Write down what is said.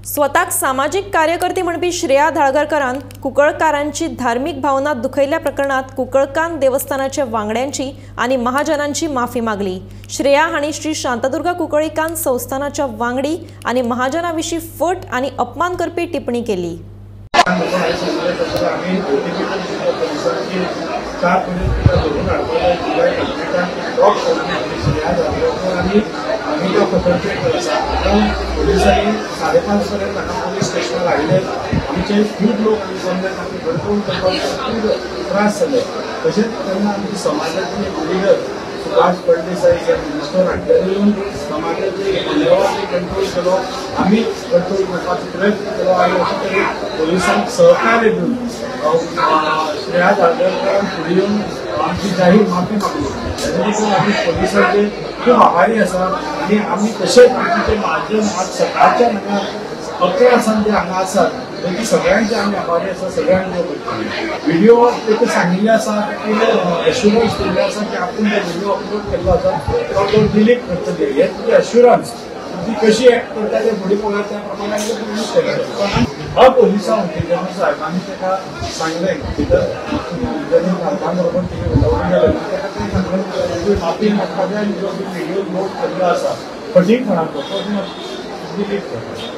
स्वतःक सामाजिक कार्यकर्ती म्हणपी श्रेया धाळगरकरान कुंकळकारांची धार्मिक भावना दुखयल्या प्रकरणात कुंकळकान देवस्थानाच्या वांगड्यांची आणि महाजनांची माफी मागली। श्रेया हाणी श्री शांतादुर्गा कुंकळीकान संस्थानाच्या वांगडी आणि महाजनाविषयी फट आणि अपमान करपी टिप्पणी केली। पोलिसांनी 5:30 पर्यंत पोलीस स्टेशनार आयले। आमचे खूब लोक भरपूर खूब त्रास जाले। तशेंच तेन्ना आमची समाजाची लिडर सुभाष फडणवीसाई जे मिनिस्टर हाडलेले येवन समाजाची मनोभावांनी कंट्रोल केलो, आमी कंट्रोल करपाचो प्रयत्न केलो आनी अशे तरेन पोलिसांक सहकार्य दिवन श्रेया धाळगरकरान फुडें येवन आमची जाहीर माफी मागली। ताचे खातीर आमी पोलिसांचे खूब आभारी आसा आनी आमी तशेंच आमचे महाजन आज सकाळच्या हांगा 11 सावन जे हांगा आसात तांची सगळ्यांचे आमी आभारी आसा। सगळ्यांचे व्हिडिओ ताका सांगिल्ले आसा की एश्युरन्स दिल्ले आसा की आपूण जो व्हिडिओ अपलोड केल्लो आसा तो डिलीट करतले। हे तुजी एश्युरन्स ती कशी एक्ट करता ते फुडें पळोवया त्या प्रमाणे यूज केलें। हो पोलिसां उलयतना साहेबांनी ताका सांगलें भितर जेन्ना बरोबर तिणें उलोवंक गेलें ताका तें सांगलें माफी मागपाचें आनी जो व्हिडिओ लोड केल्लो आसा कठीण खणाचो तो डिलीट करता।